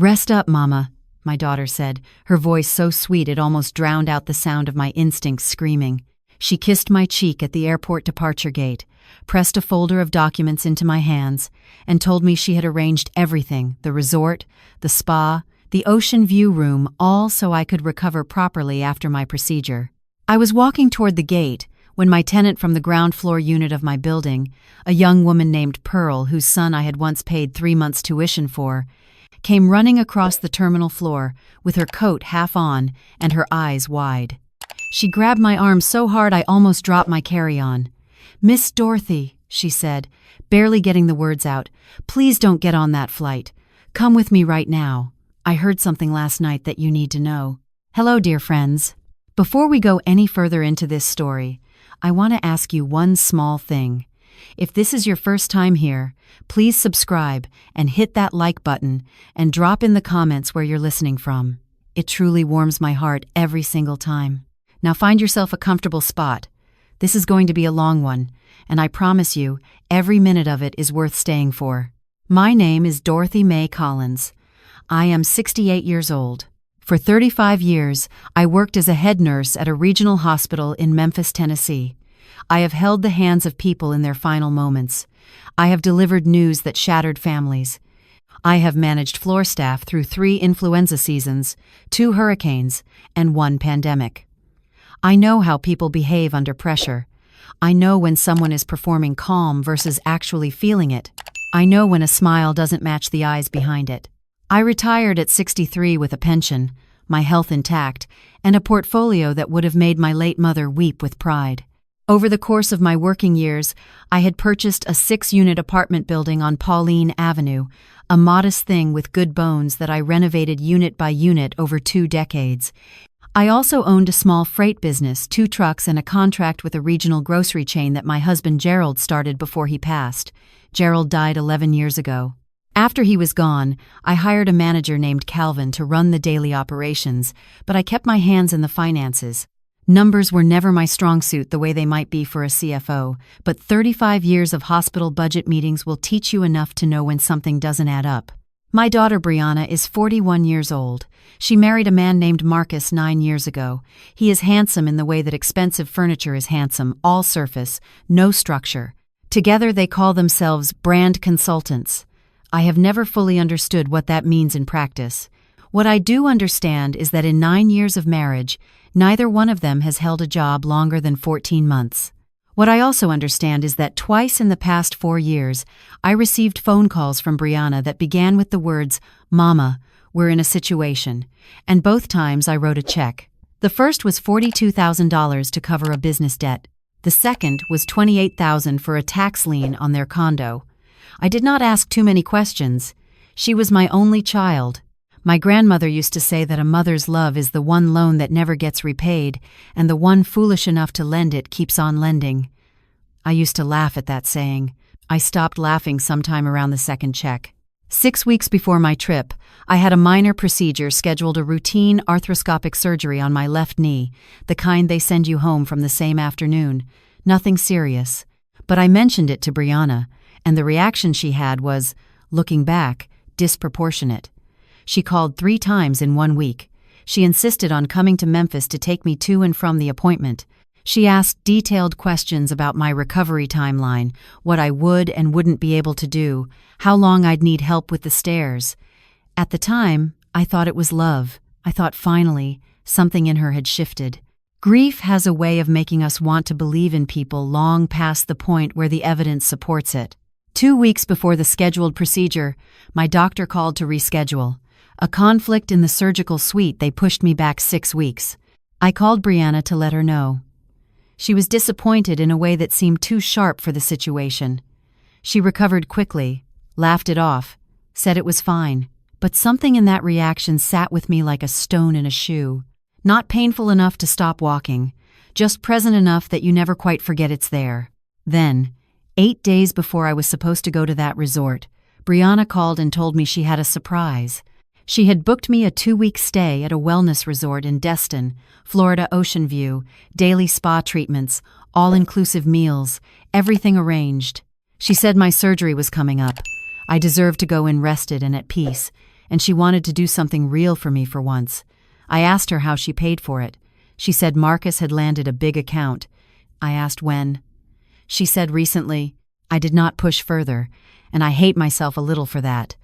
"Rest up, Mama," my daughter said, her voice so sweet it almost drowned out the sound of my instincts screaming. She kissed my cheek at the airport departure gate, pressed a folder of documents into my hands, and told me she had arranged everything, the resort, the spa, the ocean view room, all so I could recover properly after my procedure. I was walking toward the gate when my tenant from the ground floor unit of my building, a young woman named Pearl, whose son I had once paid 3 months' tuition for, came running across the terminal floor with her coat half on and her eyes wide. She grabbed my arm so hard I almost dropped my carry-on. "Miss Dorothy," she said, barely getting the words out, "please don't get on that flight. Come with me right now. I heard something last night that you need to know." Hello, dear friends. Before we go any further into this story, I want to ask you one small thing. If this is your first time here, please subscribe and hit that like button and drop in the comments where you're listening from. It truly warms my heart every single time. Now find yourself a comfortable spot. This is going to be a long one, and I promise you, every minute of it is worth staying for. My name is Dorothy Mae Collins. I am 68 years old. For 35 years, I worked as a head nurse at a regional hospital in Memphis, Tennessee. I have held the hands of people in their final moments. I have delivered news that shattered families. I have managed floor staff through 3 influenza seasons, 2 hurricanes, and 1 pandemic. I know how people behave under pressure. I know when someone is performing calm versus actually feeling it. I know when a smile doesn't match the eyes behind it. I retired at 63 with a pension, my health intact, and a portfolio that would have made my late mother weep with pride. Over the course of my working years, I had purchased a 6-unit apartment building on Pauline Avenue, a modest thing with good bones that I renovated unit by unit over 2 decades. I also owned a small freight business, 2 trucks, and a contract with a regional grocery chain that my husband Gerald started before he passed. Gerald died 11 years ago. After he was gone, I hired a manager named Calvin to run the daily operations, but I kept my hands in the finances. Numbers were never my strong suit the way they might be for a CFO, but 35 years of hospital budget meetings will teach you enough to know when something doesn't add up. My daughter Brianna is 41 years old. She married a man named Marcus 9 years ago. He is handsome in the way that expensive furniture is handsome, all surface, no structure. Together they call themselves brand consultants. I have never fully understood what that means in practice. What I do understand is that in 9 years of marriage, neither one of them has held a job longer than 14 months. What I also understand is that twice in the past 4 years, I received phone calls from Brianna that began with the words, "Mama, we're in a situation," and both times I wrote a check. The first was $42,000 to cover a business debt. The second was $28,000 for a tax lien on their condo. I did not ask too many questions. She was my only child. My grandmother used to say that a mother's love is the one loan that never gets repaid, and the one foolish enough to lend it keeps on lending. I used to laugh at that saying. I stopped laughing sometime around the second check. 6 weeks before my trip, I had a minor procedure scheduled, a routine arthroscopic surgery on my left knee, the kind they send you home from the same afternoon. Nothing serious. But I mentioned it to Brianna, and the reaction she had was, looking back, disproportionate. She called 3 times in 1 week. She insisted on coming to Memphis to take me to and from the appointment. She asked detailed questions about my recovery timeline, what I would and wouldn't be able to do, how long I'd need help with the stairs. At the time, I thought it was love. I thought finally, something in her had shifted. Grief has a way of making us want to believe in people long past the point where the evidence supports it. 2 weeks before the scheduled procedure, my doctor called to reschedule. A conflict in the surgical suite, they pushed me back 6 weeks. I called Brianna to let her know. She was disappointed in a way that seemed too sharp for the situation. She recovered quickly, laughed it off, said it was fine. But something in that reaction sat with me like a stone in a shoe. Not painful enough to stop walking, just present enough that you never quite forget it's there. Then, 8 days before I was supposed to go to that resort, Brianna called and told me she had a surprise. She had booked me a 2-week stay at a wellness resort in Destin, Florida, Ocean View, daily spa treatments, all-inclusive meals, everything arranged. She said my surgery was coming up. I deserved to go in rested and at peace, and she wanted to do something real for me for once. I asked her how she paid for it. She said Marcus had landed a big account. I asked when. She said recently. I did not push further, and I hate myself a little for that.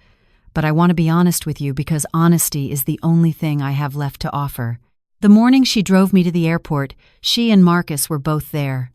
But I want to be honest with you because honesty is the only thing I have left to offer. The morning she drove me to the airport, she and Marcus were both there.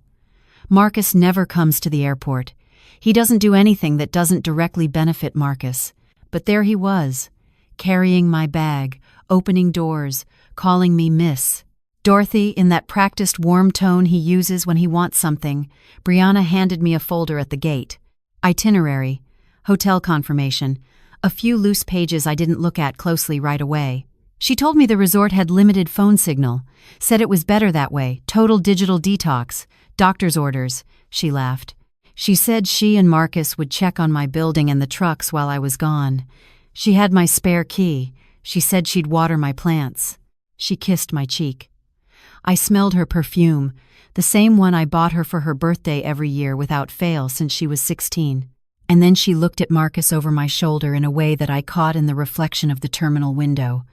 Marcus never comes to the airport. He doesn't do anything that doesn't directly benefit Marcus. But there he was, carrying my bag, opening doors, calling me Miss. Dorothy, in that practiced warm tone he uses when he wants something, Brianna handed me a folder at the gate. Itinerary, hotel confirmation, a few loose pages I didn't look at closely right away. She told me the resort had limited phone signal, said it was better that way, total digital detox, doctor's orders. She laughed. She said she and Marcus would check on my building and the trucks while I was gone. She had my spare key. She said she'd water my plants. She kissed my cheek. I smelled her perfume, the same one I bought her for her birthday every year without fail since she was 16. And then she looked at Marcus over my shoulder in a way that I caught in the reflection of the terminal window.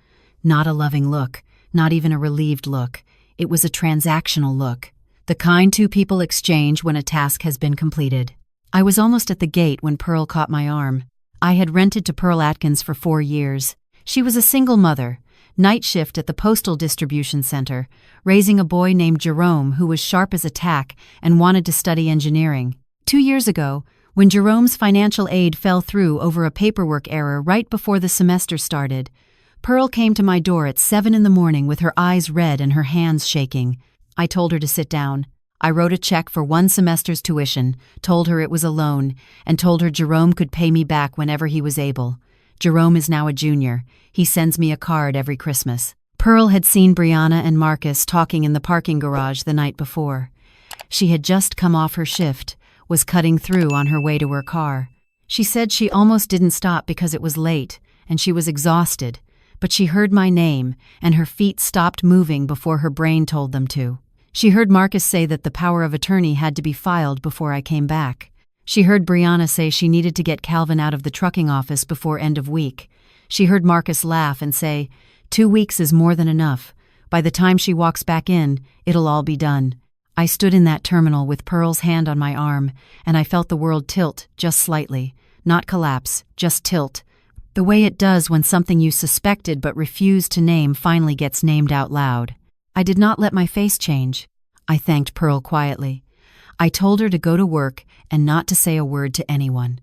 Not a loving look, not even a relieved look. It was a transactional look, the kind two people exchange when a task has been completed. I was almost at the gate when Pearl caught my arm. I had rented to Pearl Atkins for 4 years. She was a single mother, night shift at the postal distribution center, raising a boy named Jerome who was sharp as a tack and wanted to study engineering. 2 years ago, when Jerome's financial aid fell through over a paperwork error right before the semester started, Pearl came to my door at 7 in the morning with her eyes red and her hands shaking. I told her to sit down. I wrote a check for 1 semester's tuition, told her it was a loan, and told her Jerome could pay me back whenever he was able. Jerome is now a junior. He sends me a card every Christmas. Pearl had seen Brianna and Marcus talking in the parking garage the night before. She had just come off her shift, was cutting through on her way to her car. She said she almost didn't stop because it was late, and she was exhausted, but she heard my name, and her feet stopped moving before her brain told them to. She heard Marcus say that the power of attorney had to be filed before I came back. She heard Brianna say she needed to get Calvin out of the trucking office before end of week. She heard Marcus laugh and say, 2 weeks is more than enough. By the time she walks back in, it'll all be done. I stood in that terminal with Pearl's hand on my arm, and I felt the world tilt just slightly. Not collapse, just tilt. The way it does when something you suspected but refused to name finally gets named out loud. I did not let my face change. I thanked Pearl quietly. I told her to go to work and not to say a word to anyone.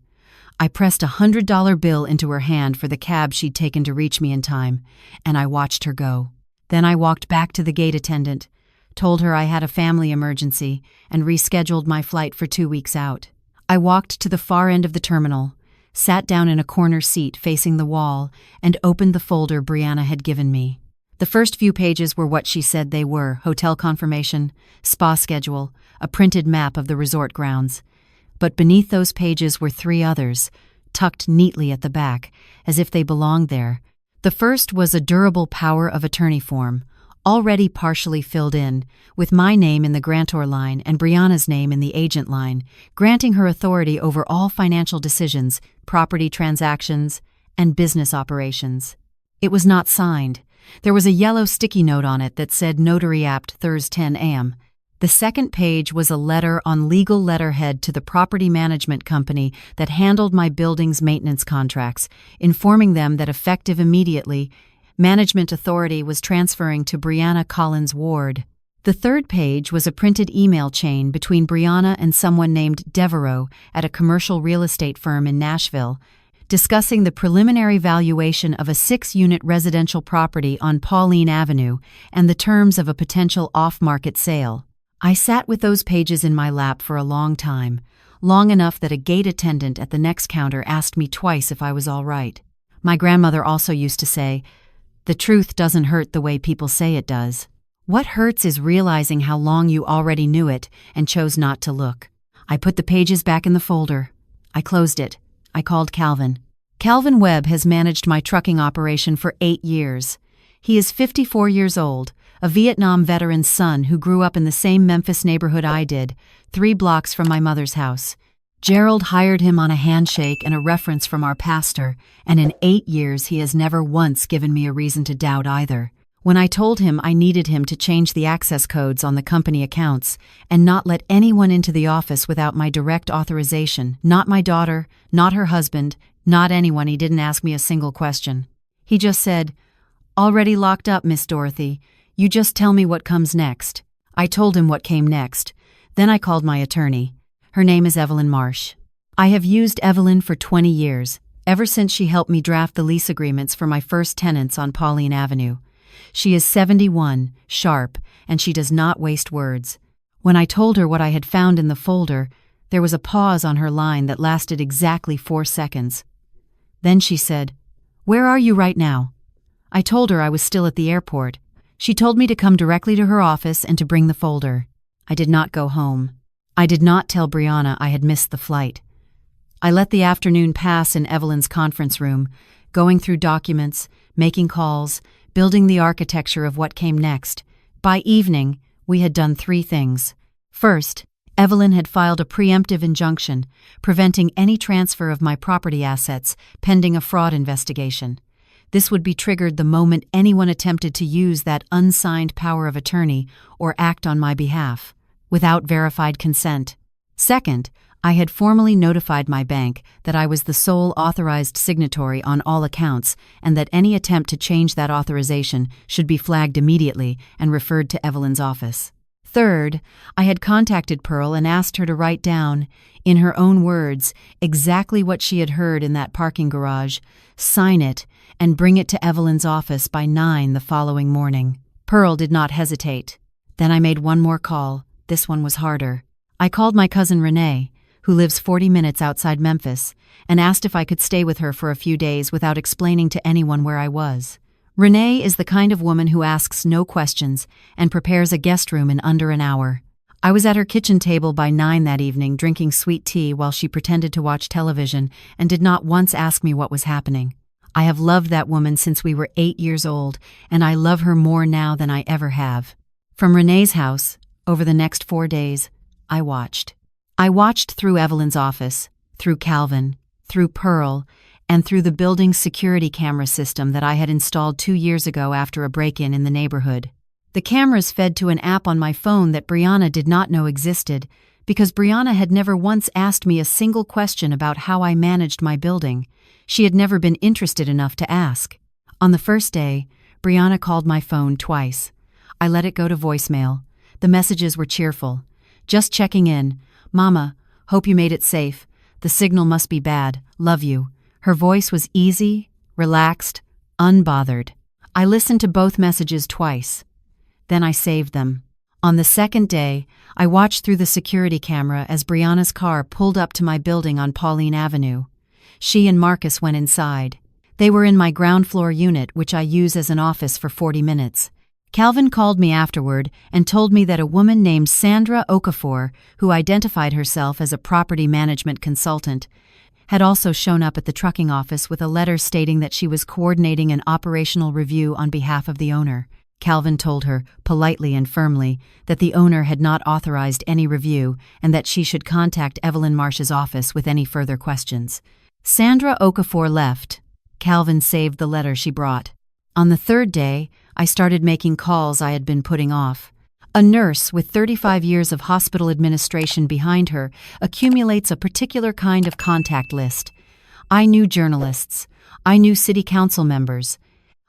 I pressed a $100 bill into her hand for the cab she'd taken to reach me in time, and I watched her go. Then I walked back to the gate attendant, told her I had a family emergency, and rescheduled my flight for 2 weeks out. I walked to the far end of the terminal, sat down in a corner seat facing the wall, and opened the folder Brianna had given me. The first few pages were what she said they were: hotel confirmation, spa schedule, a printed map of the resort grounds. But beneath those pages were 3 others, tucked neatly at the back, as if they belonged there. The first was a durable power of attorney form, already partially filled in, with my name in the grantor line and Brianna's name in the agent line, granting her authority over all financial decisions, property transactions, and business operations. It was not signed. There was a yellow sticky note on it that said Notary Apt Thursday 10 a.m. The second page was a letter on legal letterhead to the property management company that handled my building's maintenance contracts, informing them that effective immediately, management authority was transferring to Brianna Collins Ward. The third page was a printed email chain between Brianna and someone named Devereaux at a commercial real estate firm in Nashville, discussing the preliminary valuation of a 6-unit residential property on Pauline Avenue and the terms of a potential off-market sale. I sat with those pages in my lap for a long time, long enough that a gate attendant at the next counter asked me twice if I was all right. My grandmother also used to say, "The truth doesn't hurt the way people say it does. What hurts is realizing how long you already knew it and chose not to look." I put the pages back in the folder. I closed it. I called Calvin. Calvin Webb has managed my trucking operation for 8 years. He is 54 years old, a Vietnam veteran's son who grew up in the same Memphis neighborhood I did, 3 blocks from my mother's house. Gerald hired him on a handshake and a reference from our pastor, and in 8 years he has never once given me a reason to doubt either. When I told him I needed him to change the access codes on the company accounts and not let anyone into the office without my direct authorization, not my daughter, not her husband, not anyone, he didn't ask me a single question. He just said, "Already locked up, Miss Dorothy. You just tell me what comes next." I told him what came next. Then I called my attorney. Her name is Evelyn Marsh. I have used Evelyn for 20 years, ever since she helped me draft the lease agreements for my first tenants on Pauline Avenue. She is 71, sharp, and she does not waste words. When I told her what I had found in the folder, there was a pause on her line that lasted exactly 4 seconds. Then she said, "Where are you right now?" I told her I was still at the airport. She told me to come directly to her office and to bring the folder. I did not go home. I did not tell Brianna I had missed the flight. I let the afternoon pass in Evelyn's conference room, going through documents, making calls, building the architecture of what came next. By evening, we had done 3 things. First, Evelyn had filed a preemptive injunction, preventing any transfer of my property assets pending a fraud investigation. This would be triggered the moment anyone attempted to use that unsigned power of attorney or act on my behalf, without verified consent. Second, I had formally notified my bank that I was the sole authorized signatory on all accounts and that any attempt to change that authorization should be flagged immediately and referred to Evelyn's office. Third, I had contacted Pearl and asked her to write down, in her own words, exactly what she had heard in that parking garage, sign it, and bring it to Evelyn's office by 9 the following morning. Pearl did not hesitate. Then I made one more call. This one was harder. I called my cousin Renee, who lives 40 minutes outside Memphis, and asked if I could stay with her for a few days without explaining to anyone where I was. Renee is the kind of woman who asks no questions and prepares a guest room in under an hour. I was at her kitchen table by 9 that evening drinking sweet tea while she pretended to watch television and did not once ask me what was happening. I have loved that woman since we were 8 years old, and I love her more now than I ever have. From Renee's house, over the next 4 days, I watched. I watched through Evelyn's office, through Calvin, through Pearl, and through the building's security camera system that I had installed 2 years ago after a break-in in the neighborhood. The cameras fed to an app on my phone that Brianna did not know existed, because Brianna had never once asked me a single question about how I managed my building. She had never been interested enough to ask. On the first day, Brianna called my phone twice. I let it go to voicemail. The messages were cheerful. "Just checking in. Mama, hope you made it safe. The signal must be bad. Love you." Her voice was easy, relaxed, unbothered. I listened to both messages twice. Then I saved them. On the second day, I watched through the security camera as Brianna's car pulled up to my building on Pauline Avenue. She and Marcus went inside. They were in my ground floor unit, which I use as an office for 40 minutes. Calvin called me afterward and told me that a woman named Sandra Okafor, who identified herself as a property management consultant, had also shown up at the trucking office with a letter stating that she was coordinating an operational review on behalf of the owner. Calvin told her, politely and firmly, that the owner had not authorized any review and that she should contact Evelyn Marsh's office with any further questions. Sandra Okafor left. Calvin saved the letter she brought. On the third day, I started making calls I had been putting off. A nurse with 35 years of hospital administration behind her accumulates a particular kind of contact list. I knew journalists. I knew city council members.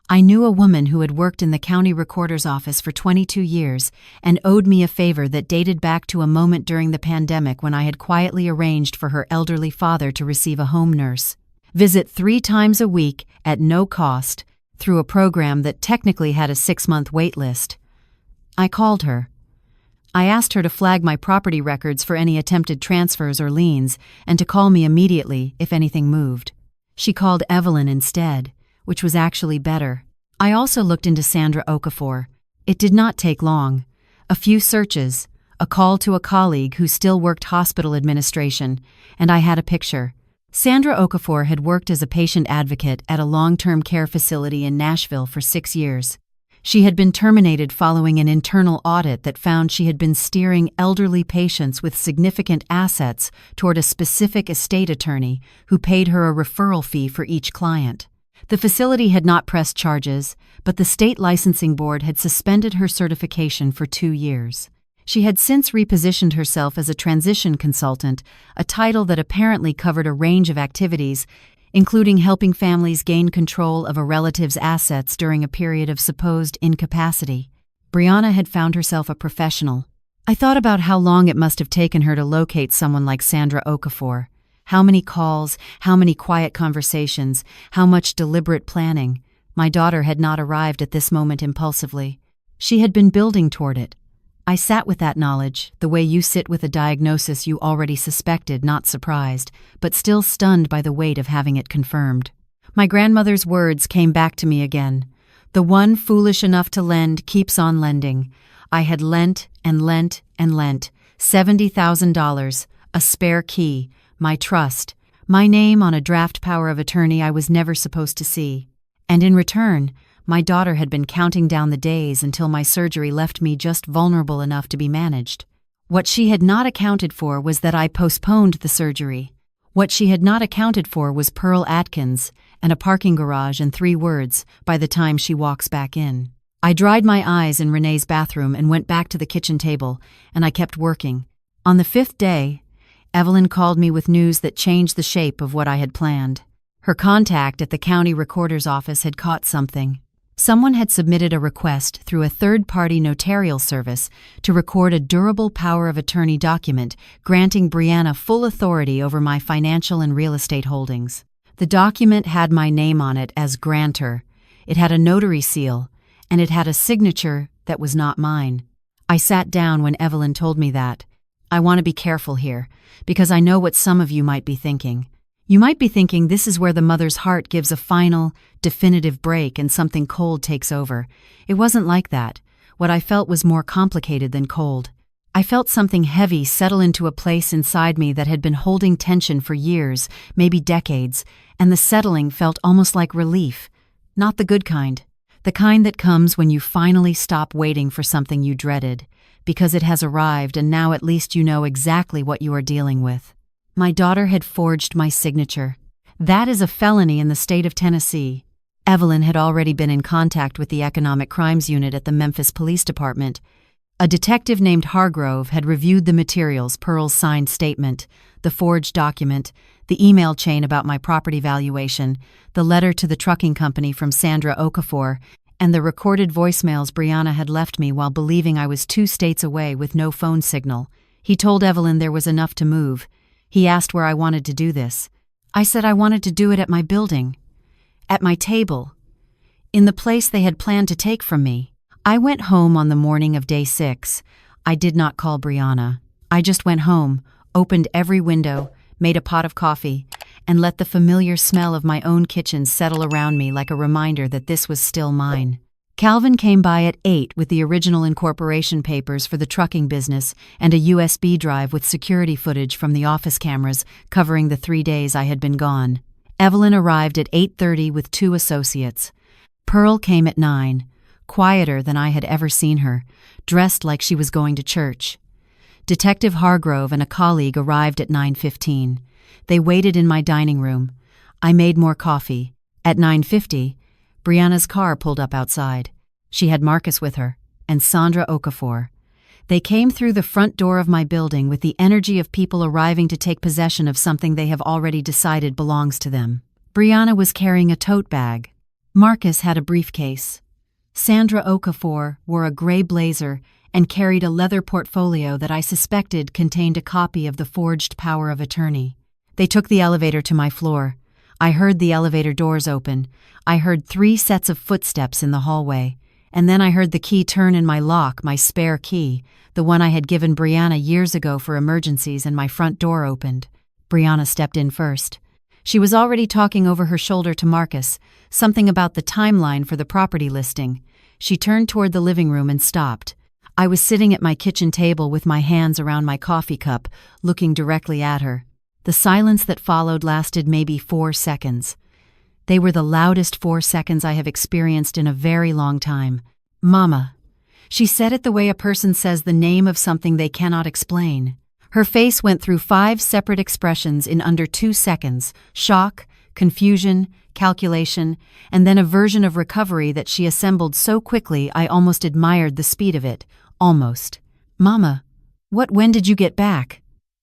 I knew a woman who had worked in the county recorder's office for 22 years and owed me a favor that dated back to a moment during the pandemic when I had quietly arranged for her elderly father to receive a home nurse. Visit 3 times a week at no cost through a program that technically had a 6-month wait list. I called her. I asked her to flag my property records for any attempted transfers or liens and to call me immediately if anything moved. She called Evelyn instead, which was actually better. I also looked into Sandra Okafor. It did not take long. A few searches, a call to a colleague who still worked hospital administration, and I had a picture. Sandra Okafor had worked as a patient advocate at a long-term care facility in Nashville for 6 years. She had been terminated following an internal audit that found she had been steering elderly patients with significant assets toward a specific estate attorney who paid her a referral fee for each client. The facility had not pressed charges, but the state licensing board had suspended her certification for 2 years. She had since repositioned herself as a transition consultant, a title that apparently covered a range of activities, including helping families gain control of a relative's assets during a period of supposed incapacity. Brianna had found herself a professional. I thought about how long it must have taken her to locate someone like Sandra Okafor. How many calls, how many quiet conversations, how much deliberate planning. My daughter had not arrived at this moment impulsively. She had been building toward it. I sat with that knowledge, the way you sit with a diagnosis you already suspected, not surprised, but still stunned by the weight of having it confirmed. My grandmother's words came back to me again. The one foolish enough to lend keeps on lending. I had lent and lent and lent. $70,000, a spare key, my trust, my name on a draft power of attorney I was never supposed to see. And in return, my daughter had been counting down the days until my surgery left me just vulnerable enough to be managed. What she had not accounted for was that I postponed the surgery. What she had not accounted for was Pearl Atkins and a parking garage and 3 words by the time she walks back in. I dried my eyes in Renee's bathroom and went back to the kitchen table, and I kept working. On the 5th day, Evelyn called me with news that changed the shape of what I had planned. Her contact at the county recorder's office had caught something. Someone had submitted a request through a third-party notarial service to record a durable power of attorney document granting Brianna full authority over my financial and real estate holdings. The document had my name on it as grantor. It had a notary seal, and it had a signature that was not mine. I sat down when Evelyn told me that. I want to be careful here, because I know what some of you might be thinking. You might be thinking this is where the mother's heart gives a final, definitive break and something cold takes over. It wasn't like that. What I felt was more complicated than cold. I felt something heavy settle into a place inside me that had been holding tension for years, maybe decades, and the settling felt almost like relief. Not the good kind. The kind that comes when you finally stop waiting for something you dreaded, because it has arrived and now at least you know exactly what you are dealing with. My daughter had forged my signature. That is a felony in the state of Tennessee. Evelyn had already been in contact with the Economic Crimes Unit at the Memphis Police Department. A detective named Hargrove had reviewed the materials, Pearl's signed statement, the forged document, the email chain about my property valuation, the letter to the trucking company from Sandra Okafor, and the recorded voicemails Brianna had left me while believing I was 2 states away with no phone signal. He told Evelyn there was enough to move. He asked where I wanted to do this. I said I wanted to do it at my building, at my table, in the place they had planned to take from me. I went home on the morning of day 6. I did not call Brianna. I just went home, opened every window, made a pot of coffee, and let the familiar smell of my own kitchen settle around me like a reminder that this was still mine. Calvin came by at 8 with the original incorporation papers for the trucking business and a USB drive with security footage from the office cameras covering the 3 days I had been gone. Evelyn arrived at 8:30 with 2 associates. Pearl came at 9, quieter than I had ever seen her, dressed like she was going to church. Detective Hargrove and a colleague arrived at 9:15. They waited in my dining room. I made more coffee. At 9:50, Brianna's car pulled up outside. She had Marcus with her, and Sandra Okafor. They came through the front door of my building with the energy of people arriving to take possession of something they have already decided belongs to them. Brianna was carrying a tote bag. Marcus had a briefcase. Sandra Okafor wore a gray blazer and carried a leather portfolio that I suspected contained a copy of the forged power of attorney. They took the elevator to my floor. I heard the elevator doors open. I heard 3 sets of footsteps in the hallway. And then I heard the key turn in my lock, my spare key, the one I had given Brianna years ago for emergencies, and my front door opened. Brianna stepped in first. She was already talking over her shoulder to Marcus, something about the timeline for the property listing. She turned toward the living room and stopped. I was sitting at my kitchen table with my hands around my coffee cup, looking directly at her. The silence that followed lasted maybe 4 seconds. They were the loudest 4 seconds I have experienced in a very long time. Mama. She said it the way a person says the name of something they cannot explain. Her face went through 5 separate expressions in under 2 seconds: shock, confusion, calculation, and then a version of recovery that she assembled so quickly I almost admired the speed of it. Almost. Mama, when did you get back?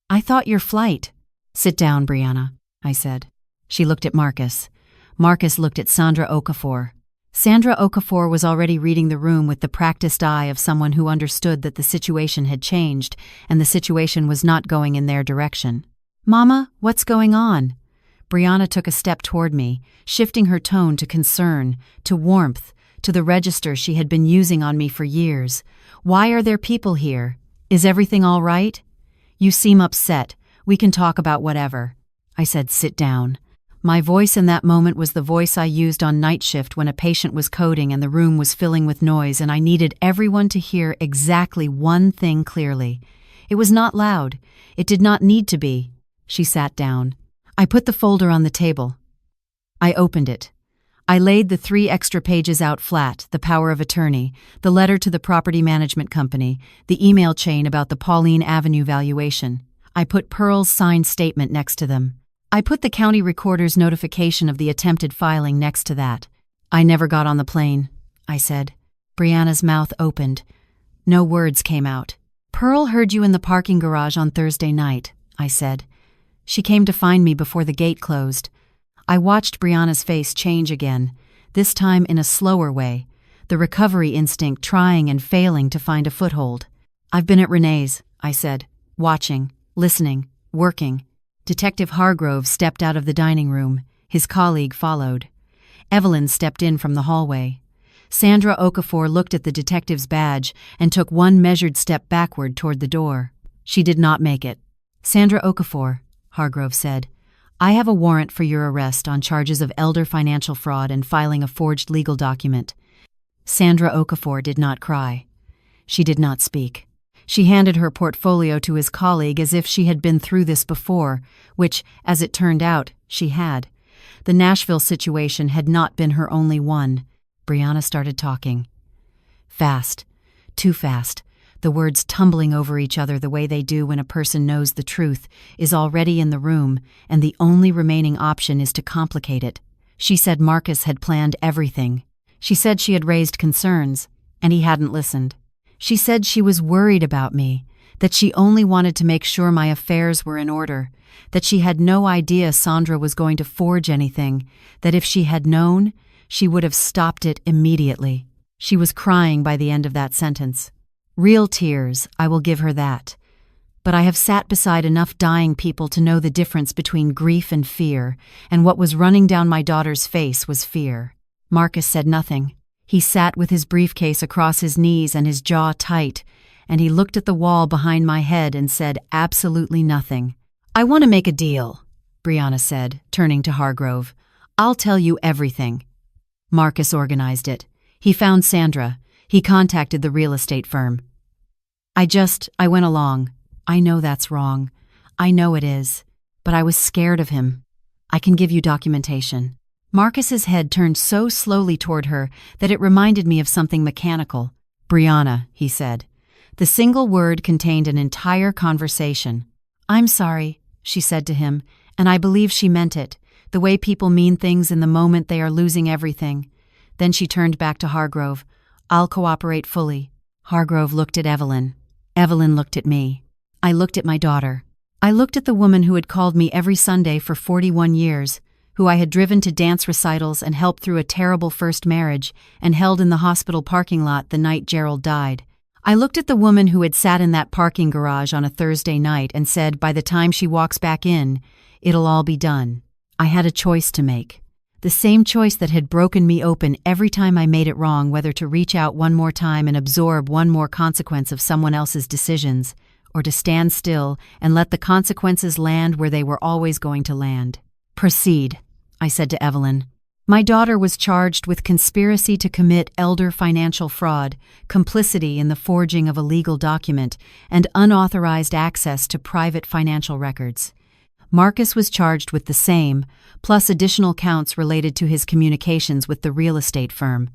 I thought your flight. Sit down, Brianna, I said. She looked at Marcus. Marcus looked at Sandra Okafor. Sandra Okafor was already reading the room with the practiced eye of someone who understood that the situation had changed and the situation was not going in their direction. Mama, what's going on? Brianna took a step toward me, shifting her tone to concern, to warmth, to the register she had been using on me for years. Why are there people here? Is everything all right? You seem upset. We can talk about whatever. I said, sit down. My voice in that moment was the voice I used on night shift when a patient was coding and the room was filling with noise and I needed everyone to hear exactly one thing clearly. It was not loud. It did not need to be. She sat down. I put the folder on the table. I opened it. I laid the 3 extra pages out flat: the power of attorney, the letter to the property management company, the email chain about the Pauline Avenue valuation. I put Pearl's signed statement next to them. I put the county recorder's notification of the attempted filing next to that. I never got on the plane, I said. Brianna's mouth opened. No words came out. Pearl heard you in the parking garage on Thursday night, I said. She came to find me before the gate closed. I watched Brianna's face change again, this time in a slower way, the recovery instinct trying and failing to find a foothold. I've been at Renee's, I said, watching, listening, working. Detective Hargrove stepped out of the dining room. His colleague followed. Evelyn stepped in from the hallway. Sandra Okafor looked at the detective's badge and took one measured step backward toward the door. She did not make it. Sandra Okafor, Hargrove said, I have a warrant for your arrest on charges of elder financial fraud and filing a forged legal document. Sandra Okafor did not cry. She did not speak. She handed her portfolio to his colleague as if she had been through this before, which, as it turned out, she had. The Nashville situation had not been her only one. Brianna started talking. Fast. Too fast. The words tumbling over each other the way they do when a person knows the truth is already in the room, and the only remaining option is to complicate it. She said Marcus had planned everything. She said she had raised concerns, and he hadn't listened. She said she was worried about me, that she only wanted to make sure my affairs were in order, that she had no idea Sandra was going to forge anything, that if she had known, she would have stopped it immediately. She was crying by the end of that sentence. Real tears, I will give her that. But I have sat beside enough dying people to know the difference between grief and fear, and what was running down my daughter's face was fear. Marcus said nothing. He sat with his briefcase across his knees and his jaw tight, and he looked at the wall behind my head and said absolutely nothing. I want to make a deal, Brianna said, turning to Hargrove. I'll tell you everything. Marcus organized it. He found Sandra. He contacted the real estate firm. I went along. I know that's wrong. I know it is. But I was scared of him. I can give you documentation. Marcus's head turned so slowly toward her that it reminded me of something mechanical. Brianna, he said. The single word contained an entire conversation. I'm sorry, she said to him, and I believe she meant it, the way people mean things in the moment they are losing everything. Then she turned back to Hargrove. I'll cooperate fully. Hargrove looked at Evelyn. Evelyn looked at me. I looked at my daughter. I looked at the woman who had called me every Sunday for 41 years, who I had driven to dance recitals and helped through a terrible first marriage and held in the hospital parking lot the night Gerald died. I looked at the woman who had sat in that parking garage on a Thursday night and said by the time she walks back in, it'll all be done. I had a choice to make. The same choice that had broken me open every time I made it wrong, whether to reach out one more time and absorb one more consequence of someone else's decisions, or to stand still and let the consequences land where they were always going to land. Proceed, I said to Evelyn. My daughter was charged with conspiracy to commit elder financial fraud, complicity in the forging of a legal document, and unauthorized access to private financial records. Marcus was charged with the same, plus additional counts related to his communications with the real estate firm.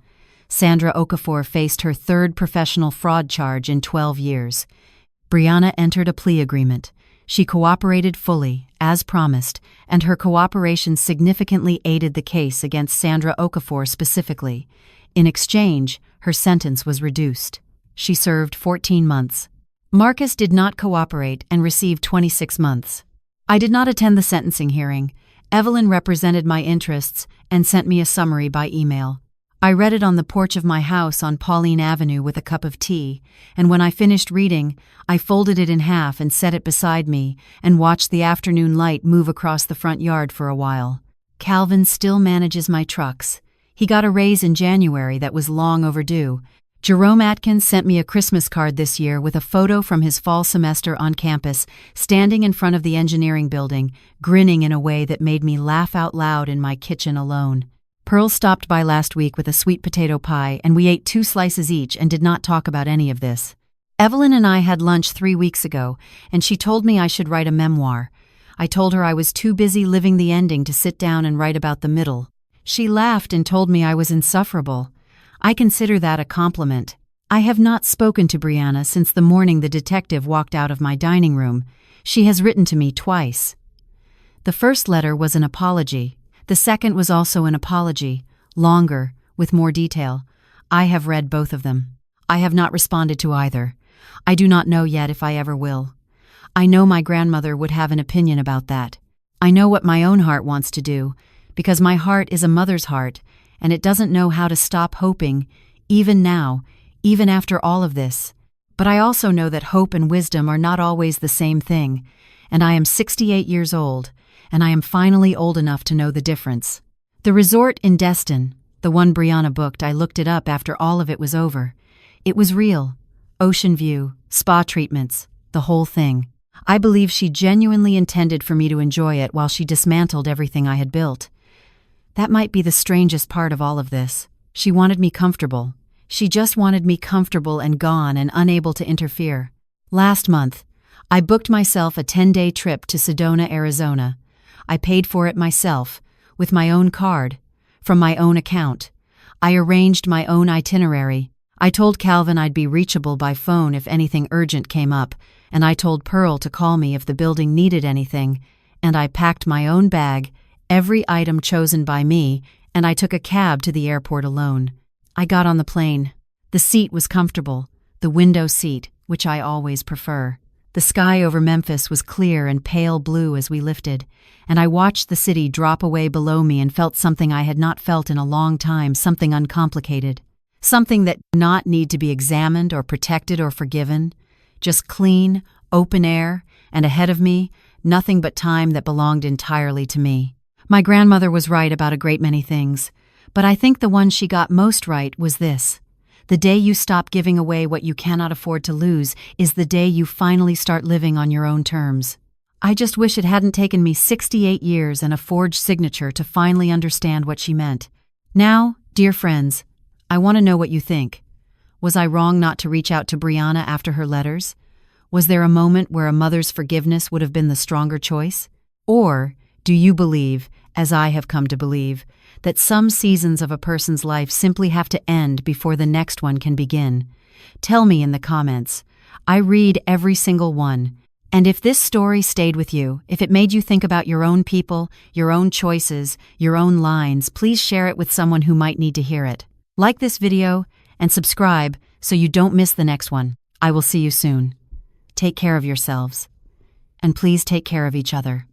Sandra Okafor faced her third professional fraud charge in 12 years. Brianna entered a plea agreement. She cooperated fully, as promised, and her cooperation significantly aided the case against Sandra Okafor specifically. In exchange, her sentence was reduced. She served 14 months. Marcus did not cooperate and received 26 months. I did not attend the sentencing hearing. Evelyn represented my interests and sent me a summary by email. I read it on the porch of my house on Pauline Avenue with a cup of tea, and when I finished reading, I folded it in half and set it beside me and watched the afternoon light move across the front yard for a while. Calvin still manages my trucks. He got a raise in January that was long overdue. Jerome Atkins sent me a Christmas card this year with a photo from his fall semester on campus, standing in front of the engineering building, grinning in a way that made me laugh out loud in my kitchen alone. Pearl stopped by last week with a sweet potato pie, and we ate 2 slices each and did not talk about any of this. Evelyn and I had lunch 3 weeks ago, and she told me I should write a memoir. I told her I was too busy living the ending to sit down and write about the middle. She laughed and told me I was insufferable. I consider that a compliment. I have not spoken to Brianna since the morning the detective walked out of my dining room. She has written to me twice. The first letter was an apology. The second was also an apology, longer, with more detail. I have read both of them. I have not responded to either. I do not know yet if I ever will. I know my grandmother would have an opinion about that. I know what my own heart wants to do, because my heart is a mother's heart, and it doesn't know how to stop hoping, even now, even after all of this. But I also know that hope and wisdom are not always the same thing, and I am 68 years old, and I am finally old enough to know the difference. The resort in Destin, the one Brianna booked, I looked it up after all of it was over. It was real. Ocean view, spa treatments, the whole thing. I believe she genuinely intended for me to enjoy it while she dismantled everything I had built. That might be the strangest part of all of this. She wanted me comfortable. She just wanted me comfortable and gone and unable to interfere. Last month, I booked myself a 10-day trip to Sedona, Arizona. I paid for it myself, with my own card, from my own account. I arranged my own itinerary. I told Calvin I'd be reachable by phone if anything urgent came up, and I told Pearl to call me if the building needed anything, and I packed my own bag, every item chosen by me, and I took a cab to the airport alone. I got on the plane. The seat was comfortable, the window seat, which I always prefer. The sky over Memphis was clear and pale blue as we lifted, and I watched the city drop away below me and felt something I had not felt in a long time, something uncomplicated. Something that did not need to be examined or protected or forgiven. Just clean, open air, and ahead of me, nothing but time that belonged entirely to me. My grandmother was right about a great many things, but I think the one she got most right was this. The day you stop giving away what you cannot afford to lose is the day you finally start living on your own terms. I just wish it hadn't taken me 68 years and a forged signature to finally understand what she meant. Now, dear friends, I want to know what you think. Was I wrong not to reach out to Brianna after her letters? Was there a moment where a mother's forgiveness would have been the stronger choice? Or do you believe, as I have come to believe, that some seasons of a person's life simply have to end before the next one can begin? Tell me in the comments. I read every single one. And if this story stayed with you, if it made you think about your own people, your own choices, your own lines, please share it with someone who might need to hear it. Like this video and subscribe so you don't miss the next one. I will see you soon. Take care of yourselves. And please take care of each other.